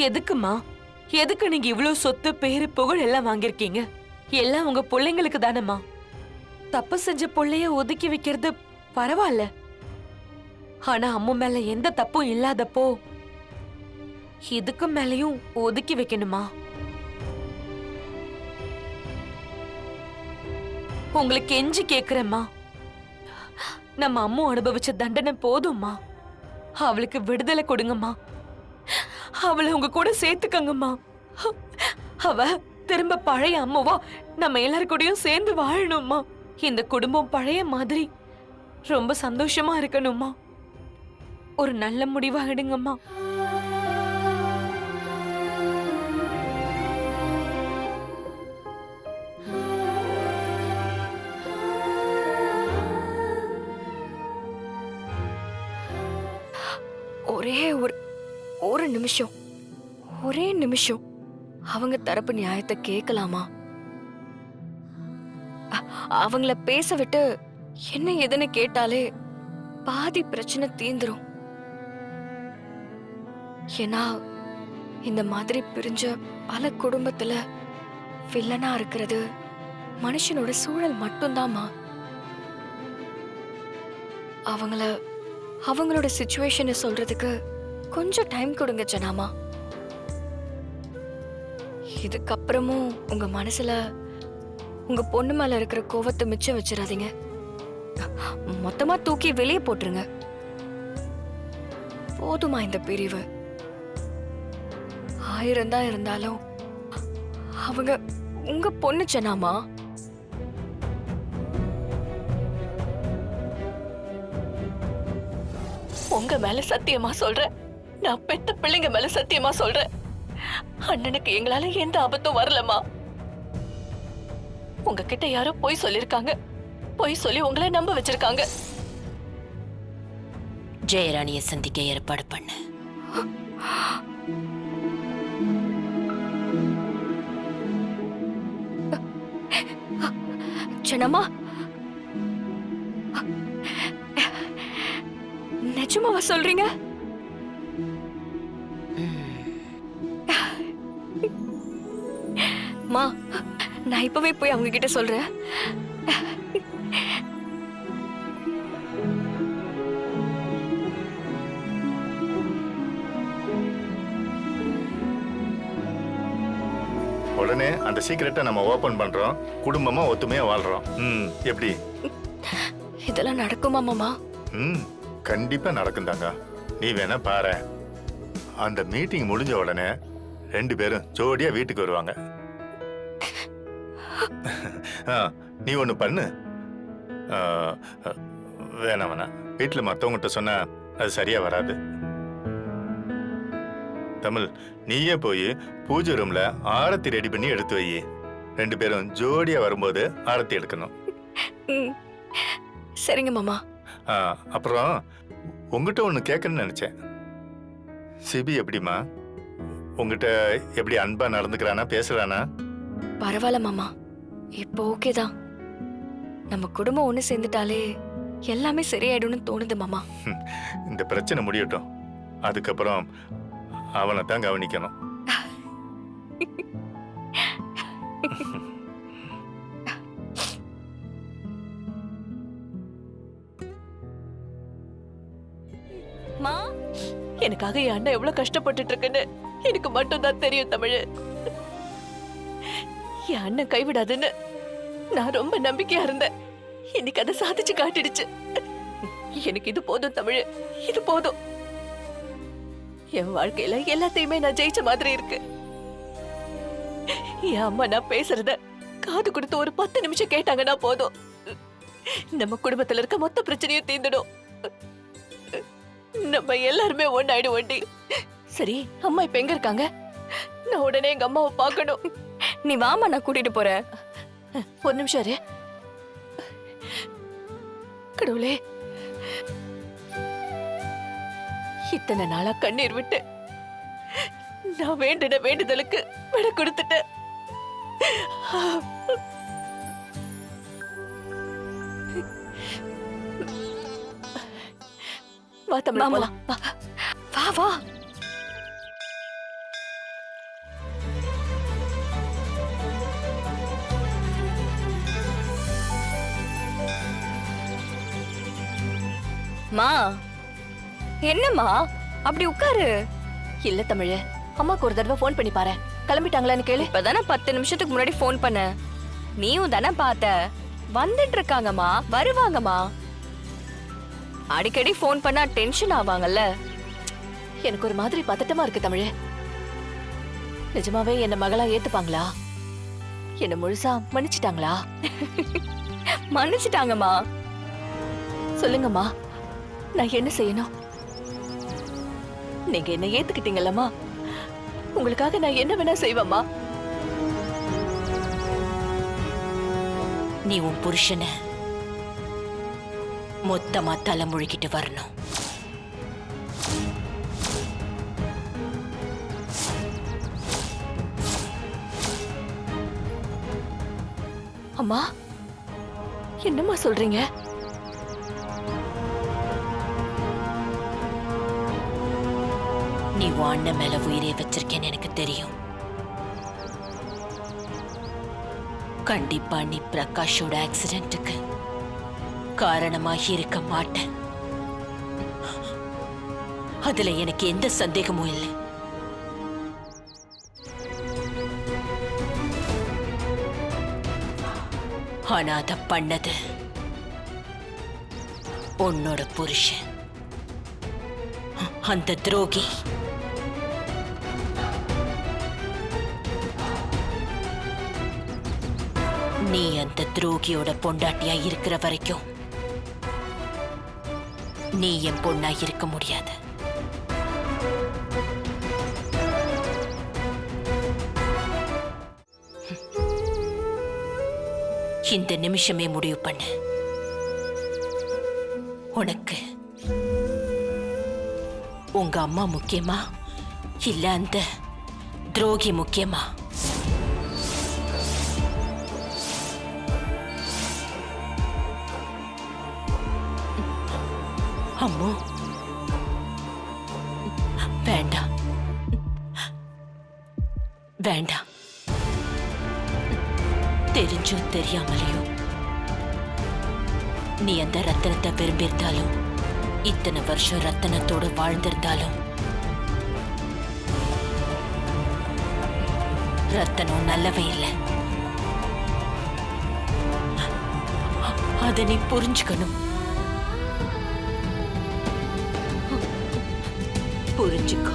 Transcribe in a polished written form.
எதுக்குமா? எதுக்கு நீங்க இவ்வளவு சொத்து பேரு புகழ் எல்லாம் வாங்கிருக்கீங்க? எல்லாம் உங்க பிள்ளைங்களுக்கு தானம்மா. தப்பு செஞ்ச பிள்ளைய ஒதுக்கி வைக்கிறது பரவாயில்ல. ஆனா அம்மா மேல எந்த தப்பும் இல்லாதப்போ இதுக்கு மேலயும் ஒதுக்கி வைக்கணுமா? உங்களுக்கு கெஞ்சி கேக்குறேம்மா, நம்ம அம்மா அனுபவிச்ச தண்டனை போதும்மா. அவளுக்கு விடுதலை கொடுங்கம்மா. அவளை உங்க கூட சேர்த்துக்கங்கம்மா. அவ திரும்ப பழைய அம்மாவா நம்ம எல்லாரு கூடயும் சேர்ந்து வாழணும்மா. இந்த குடும்பம் பழைய மாதிரி ரொம்ப சந்தோஷமா இருக்கணும்மா. ஒரு நல்ல முடிவா எடுங்கம்மா. ஒரே ஒரு ஒரு நிமிஷம், ஒரே நிமிஷம் அவங்க தரப்பு நியாயத்தை கேட்கலாமா? அவங்கள பேச விட்டு என்ன எதுன்னு கேட்டாலே பாதி பிரச்சனை தீந்துரும். ஏன்னா இந்த மாதிரி பிரிஞ்ச பல குடும்பத்துல வில்லனா இருக்கிறது மனுஷனோட சூழல் மட்டும்தாம்மா. அவங்களோட சிச்சுவேஷனை சொல்றதுக்கு கொஞ்சம் டைம் கொடுங்க ஜனாமா. இதுக்கப்புறமும் உங்க மனசுல உங்க பொண்ணு மேல இருக்கிற கோவத்தை மிச்சம் வச்சிடாதீங்க. மொத்தமா தூக்கி வெளியே போட்டுருங்க. போதுமா இந்த பிரிவு? 1000 தான் இருந்தாலும் அவங்க உங்க பொண்ணு ஜனாமா. உங்க மேல சத்தியமா சொல்றேன், நான் பெத்த பிள்ளைங்க மேல சத்தியமா சொல்றேன், அண்ணனுக்கு எங்களால எந்த ஆபத்தும் வரலமா. உங்ககிட்ட யாரோ பொய் சொல்லிருக்காங்க, பொய் சொல்லி உங்களை நம்ப வச்சிருக்காங்க. ஜெயராணியை சந்திக்க ஏற்பாடு பண்ணு. ஜனமா, நிஜமாவா சொல்றீங்க? மா, நான் இப்பவே போய் அவங்க கிட்ட சொல்றேன். உடனே அந்த சீக்கிரட்டை நம்ம ஓபன் பண்றோம், குடும்பமா ஒத்துமையா வாழ்றோம். எப்படி? இதெல்லாம் நடக்குமா மாமா? கண்டிப்பா நடக்கும் தாங்க. நீ வேணா பாரு. அந்த மீட்டிங் முடிஞ்ச உடனே 2 பேரும் ஜோடியா வீட்டுக்கு வருவாங்க. நீ ஒண்ணு பண்ணு. வேணாம் வேணாம், வீட்டுல மத்தவங்கிட்ட சொன்னா அது சரியா வராது. தமிழ், நீயே போய் பூஜை ரூம்ல ஆரத்தி ரெடி பண்ணி எடுத்து வை. 2 பேரும் ஜோடியா வரும்போது ஆரத்தி எடுக்கணும். சரிங்க மாமா. அப்புறம் உங்ககிட்ட ஒண்ணு கேட்கணும்னு நினைச்சேன். சிபி எப்படிமா? உங்ககிட்ட எப்படி அன்பா நடந்துக்கிறானா, பேசுறானா? பரவாயில்ல மாமா, இப்போ ஓகேதான். நம்ம குடும்பம் ஒண்ணு சேர்ந்துட்டாலே எல்லாமே சரியாயிடும்னு தோணுது மாமா. இந்த பிரச்சனை முடியட்டும், அதுக்கப்புறம் அவனை தான் கவனிக்கணும். மா, எனக்காக என் அண்ணன் எவ்வளவு கஷ்டப்பட்டுட்டு இருக்குன்னு எனக்கு மட்டும் தான் தெரியும் தமிழ். என் அண்ணன் கைவிடாதுன்னு நான் ரொம்ப நம்பிக்கையா இருந்தேன். இன்னைக்கு அதை சாதிச்சு காட்டிடுச்சு. எனக்கு இது போதும் தமிழ், இது போதும். என் வாழ்க்கையில எல்லாத்தையுமே நான் ஜெயிச்ச மாதிரி இருக்கு. என் அம்மா நான் பேசுறத காது கொடுத்து ஒரு 10 நிமிஷம் கேட்டாங்கன்னா போதும், நம்ம குடும்பத்துல இருக்க மொத்த பிரச்சனையும் தீர்ந்துடும். நம்ம எல்லாருமே ஒண்ணாயிடுவோண்டி. சரி, அம்மா இப்ப எங்க இருக்காங்க? நான் உடனே எங்க அம்மாவை பார்க்கணும். நீ வாமா, நான் கூட்டிட்டு போறேன். ஒரு நிமிஷம் இரு. கடவுளே, இத்தனை நாளா கண்ணீர் விட்டு நான் வேண்டின வேண்டுதலுக்கு விட கொடுத்துட்டேன். வா தமிழ், போலாம். வா வா வா. மா என்னம்மா அப்படி உட்காரு. இல்ல தமிழ், அம்மாக்கு ஒரு தடவை ஃபோன் பண்ணி பாரு. கிளம்பிட்டாங்களான்னு கேளு. இப்பதானே 10 நிமிஷத்துக்கு முன்னாடி ஃபோன் பண்ண. நீயும் தானே பார்த்த. வந்துட்டு இருக்காங்கம்மா, வருவாங்கம்மா. அடிக்கடி ஃபோன் பண்ணா டென்ஷன் ஆவாங்கல்ல. எனக்கு ஒரு மாதிரி பதட்டமா இருக்கு தமிழ். நிஜமாவே என்ன மகளா ஏத்துப்பாங்களா? என்ன முழுசா மன்னிச்சிட்டாங்களா? மன்னிச்சிட்டாங்கம்மா. சொல்லுங்கம்மா, நான் என்ன செய்யணும்? நீங்க என்ன ஏத்துக்கிட்டீங்கல்லம்மா, உங்களுக்காக நான் என்ன வேணா செய்வேம்மா. நீ உன் புருஷனை மொத்தமா தலை முழுகிட்டு வரணும். அம்மா, என்னம்மா சொல்றீங்க? நீ உன் அண்ணன் மேல உயிரே வச்சிருக்கேன்னு எனக்கு தெரியும். கண்டிப்பா நீ பிரகாஷோட ஆக்சிடென்ட்டுக்கு காரணமாகி இருக்க மாட்டேன். அதுல எனக்கு எந்த சந்தேகமும் இல்லை. ஆனா அத பண்ணது உன்னோட புருஷன், அந்த துரோகி. நீ அந்த துரோகியோட பொண்டாட்டியா இருக்கிற வரைக்கும் நீ என் பொண்ணா இருக்க முடியாது. இந்த நிமிஷமே முடிவு பண்ணு. உனக்கு உங்க அம்மா முக்கியமா இல்ல அந்த துரோகி முக்கியமா? அம்மோ, வேண்டாம் வேண்டாம். தெரிஞ்சோ தெரியாமலையோ நீ அந்த ரத்தனத்தை விரும்பியிருந்தாலும், இத்தனை வருஷம் ரத்தனத்தோடு வாழ்ந்திருந்தாலும், ரத்தனம் நல்லவே இல்லை. அதை நீ புரிஞ்சுக்கணும். புரிஞ்சுக்கோ.